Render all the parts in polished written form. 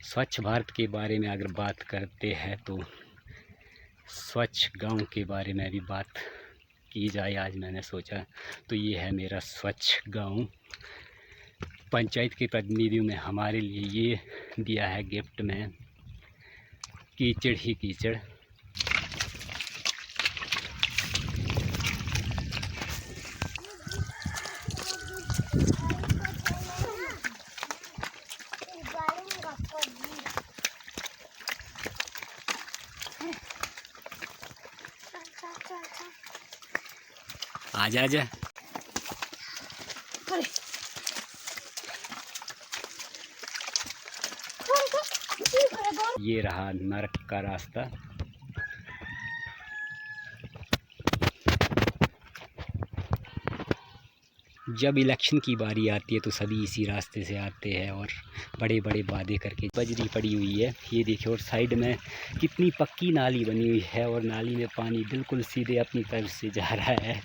स्वच्छ भारत के बारे में अगर बात करते हैं तो स्वच्छ गांव के बारे में भी बात की जाए। आज मैंने सोचा तो ये है मेरा स्वच्छ गांव। पंचायत के प्रतिनिधियों ने हमारे लिए ये दिया है गिफ्ट में, कीचड़ ही कीचड़। आजा आजा। ये रहा नरक का रास्ता। जब इलेक्शन की बारी आती है तो सभी इसी रास्ते से आते हैं और बड़े बड़े वादे करके। बजरी पड़ी हुई है ये देखिए, और साइड में कितनी पक्की नाली बनी हुई है और नाली में पानी बिल्कुल सीधे अपनी तरफ से जा रहा है।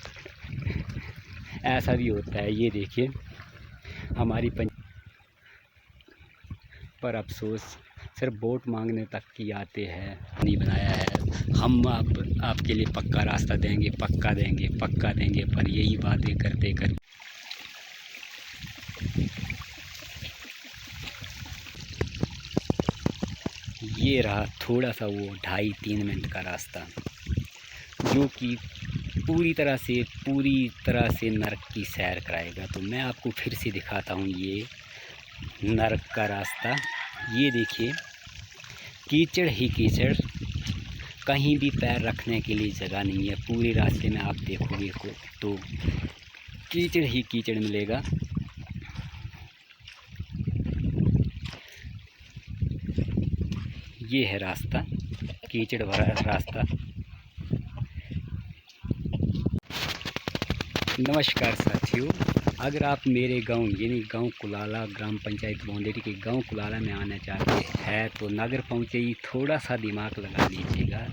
ऐसा भी होता है, ये देखिए हमारी पर अफसोस सिर्फ वोट मांगने तक की आते हैं। नहीं बनाया है, हम अब आपके लिए पक्का रास्ता देंगे, पक्का देंगे, पक्का देंगे, पर यही बातें करते करते ये रहा थोड़ा सा वो 2.5-3 मिनट का रास्ता, जो कि पूरी तरह से नरक की सैर कराएगा। तो मैं आपको फिर से दिखाता हूँ ये नरक का रास्ता। ये देखिए कीचड़ ही कीचड़, कहीं भी पैर रखने के लिए जगह नहीं है। पूरे रास्ते में आप देखोगे तो कीचड़ ही कीचड़ मिलेगा। ये है रास्ता, कीचड़ भरा रास्ता। नमस्कार साथियों, अगर आप मेरे गांव यानी गांव कुलाला, ग्राम पंचायत बोंदेड़ी के गांव कुलाला में आना चाहते हैं तो नगर पहुँचे ही थोड़ा सा दिमाग लगा लीजिएगा,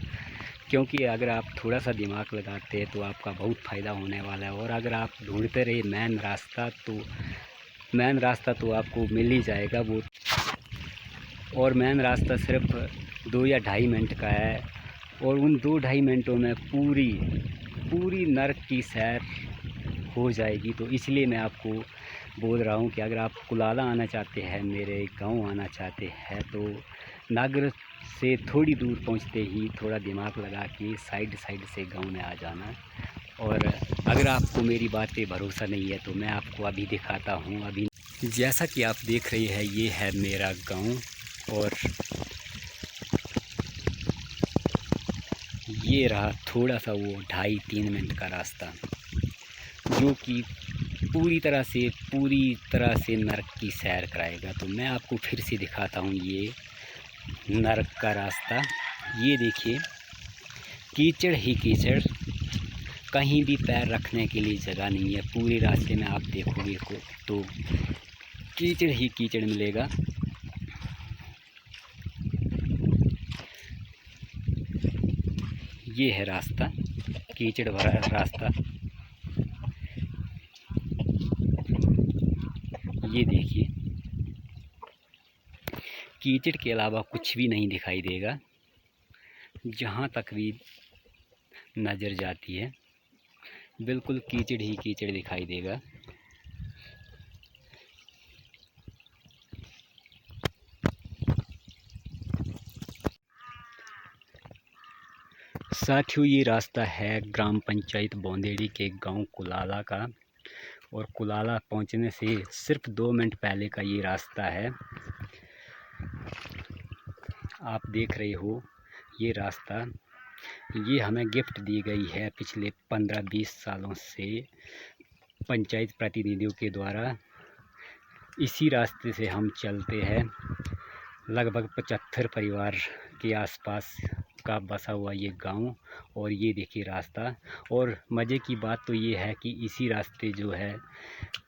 क्योंकि अगर आप थोड़ा सा दिमाग लगाते हैं तो आपका बहुत फ़ायदा होने वाला है। और अगर आप ढूंढते रहे मेन रास्ता तो आपको मिल ही जाएगा वो। और मेन रास्ता सिर्फ 2 या 2.5 मिनट का है, और उन 2-2.5 मिनटों में पूरी नरक की सैर हो जाएगी। तो इसलिए मैं आपको बोल रहा हूँ कि अगर आप कुलाला आना चाहते हैं, मेरे गांव आना चाहते हैं, तो नगर से थोड़ी दूर पहुँचते ही थोड़ा दिमाग लगा के साइड से गांव में आ जाना। और अगर आपको मेरी बात पे भरोसा नहीं है तो मैं आपको अभी दिखाता हूँ। अभी जैसा कि आप देख रहे हैं ये है मेरा गाँव, और ये रहा थोड़ा सा वो 2.5-3 मिनट का रास्ता, जो कि पूरी तरह से नरक की सैर कराएगा। तो मैं आपको फिर से दिखाता हूँ ये नरक का रास्ता। ये देखिए कीचड़ ही कीचड़, कहीं भी पैर रखने के लिए जगह नहीं है। पूरे रास्ते में आप देखोगे तो कीचड़ ही कीचड़ मिलेगा। ये है रास्ता, कीचड़ भरा रास्ता। ये देखिए कीचड़ के अलावा कुछ भी नहीं दिखाई देगा, जहाँ तक भी नज़र जाती है बिल्कुल कीचड़ ही कीचड़ दिखाई देगा। साथियों ये रास्ता है ग्राम पंचायत बोंदेड़ी के गांव कुलाला का, और कुलाला पहुंचने से सिर्फ 2 मिनट पहले का ये रास्ता है। आप देख रहे हो ये रास्ता, ये हमें गिफ्ट दी गई है पिछले 15-20 सालों से पंचायत प्रतिनिधियों के द्वारा। इसी रास्ते से हम चलते हैं। लगभग 75 परिवार के आसपास का बसा हुआ ये गांव, और ये देखिए रास्ता। और मज़े की बात तो ये है कि इसी रास्ते जो है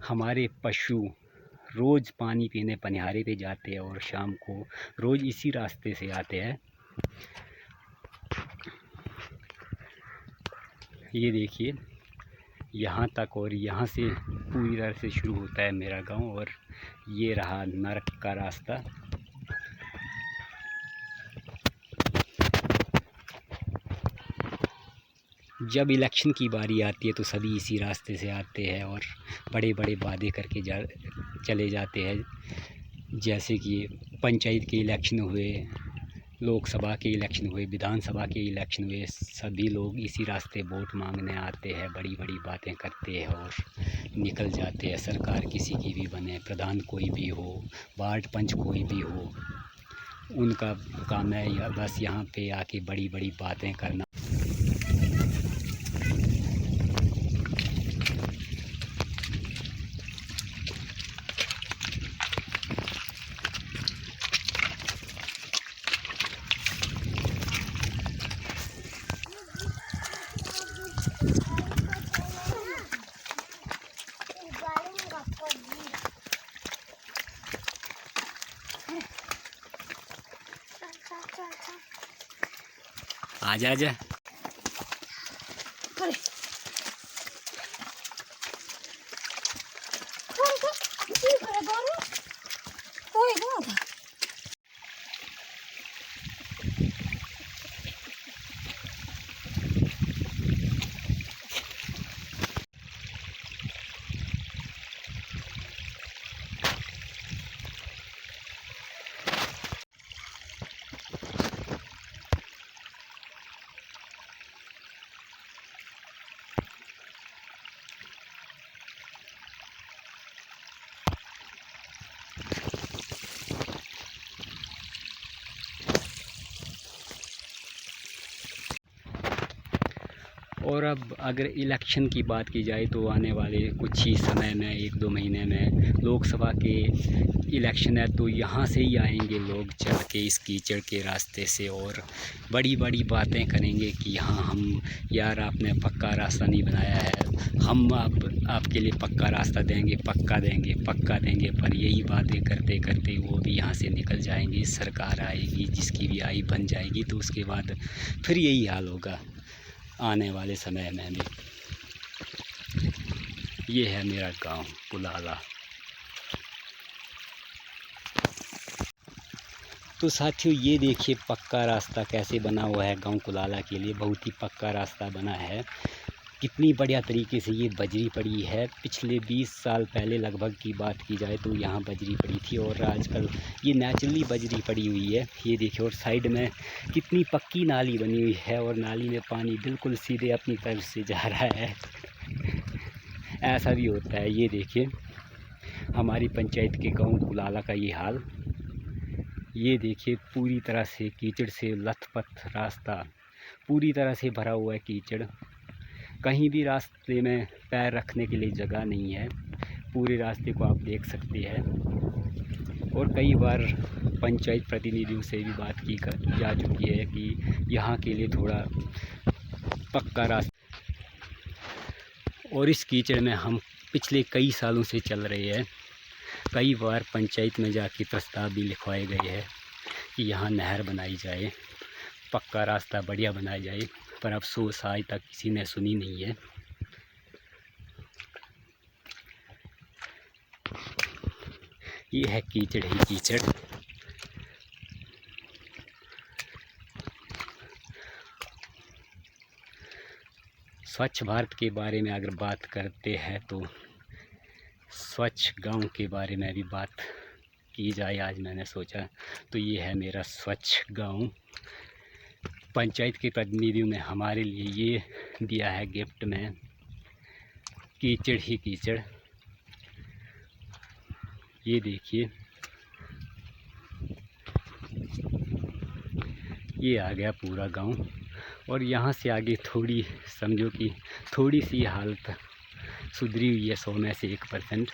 हमारे पशु रोज़ पानी पीने पनिहारे पे जाते हैं, और शाम को रोज़ इसी रास्ते से आते हैं। ये देखिए यहाँ तक, और यहाँ से पूरी तरह से शुरू होता है मेरा गांव। और ये रहा नरक का रास्ता। जब इलेक्शन की बारी आती है तो सभी इसी रास्ते से आते हैं और बड़े बड़े वादे करके चले जाते हैं। जैसे कि पंचायत के इलेक्शन हुए, लोकसभा के इलेक्शन हुए, विधानसभा के इलेक्शन हुए, सभी लोग इसी रास्ते वोट मांगने आते हैं, बड़ी बड़ी बातें करते हैं और निकल जाते हैं। सरकार किसी की भी बने, प्रधान कोई भी हो, वार्ड पंच कोई भी हो, उनका काम है बस यहाँ पे आके बड़ी बड़ी बातें करना। आजा आजा। और अब अगर इलेक्शन की बात की जाए तो आने वाले कुछ ही समय में, 1-2 महीने में लोकसभा के इलेक्शन है, तो यहाँ से ही आएंगे लोग चल के इस कीचड़ के रास्ते से और बड़ी बड़ी बातें करेंगे कि हाँ हम यार आपने पक्का रास्ता नहीं बनाया है, हम आपके लिए पक्का रास्ता देंगे, पक्का देंगे, पक्का देंगे। पर यही बातें करते करते वो भी यहाँ से निकल जाएंगे। सरकार आएगी, जिसकी भी आई बन जाएगी, तो उसके बाद फिर यही हाल होगा आने वाले समय में भी। ये है मेरा गांव कुलाला। तो साथियों ये देखिए पक्का रास्ता कैसे बना हुआ है गांव कुलाला के लिए। बहुत ही पक्का रास्ता बना है। कितनी बढ़िया तरीके से ये बजरी पड़ी है। पिछले 20 साल पहले लगभग की बात की जाए तो यहाँ बजरी पड़ी थी और आजकल ये नेचुरली बजरी पड़ी हुई है। ये देखिए और साइड में कितनी पक्की नाली बनी हुई है और नाली में पानी बिल्कुल सीधे अपनी तरफ से जा रहा है। ऐसा भी होता है। ये देखिए हमारी पंचायत के गाँव कुलाला का ये हाल। ये देखिए पूरी तरह से कीचड़ से लथपथ रास्ता, पूरी तरह से भरा हुआ है कीचड़। कहीं भी रास्ते में पैर रखने के लिए जगह नहीं है। पूरे रास्ते को आप देख सकते हैं। और कई बार पंचायत प्रतिनिधियों से भी बात की जा चुकी है कि यहाँ के लिए थोड़ा पक्का रास्ता। और इस कीचड़ में हम पिछले कई सालों से चल रहे हैं। कई बार पंचायत में जाके प्रस्ताव भी लिखवाए गए हैं कि यहाँ नहर बनाई जाए, पक्का रास्ता बढ़िया बनाया जाए, पर अफसोस आज तक किसी ने सुनी नहीं है। ये है कीचड़ ही कीचड़। स्वच्छ भारत के बारे में अगर बात करते हैं तो स्वच्छ गांव के बारे में भी बात की जाए आज मैंने सोचा। तो ये है मेरा स्वच्छ गांव। पंचायत के प्रतिनिधियों ने हमारे लिए ये दिया है गिफ्ट में, कीचड़ ही कीचड़। ये देखिए ये आ गया पूरा गांव। और यहाँ से आगे थोड़ी समझो कि थोड़ी सी हालत सुधरी हुई है 100 में से 1%।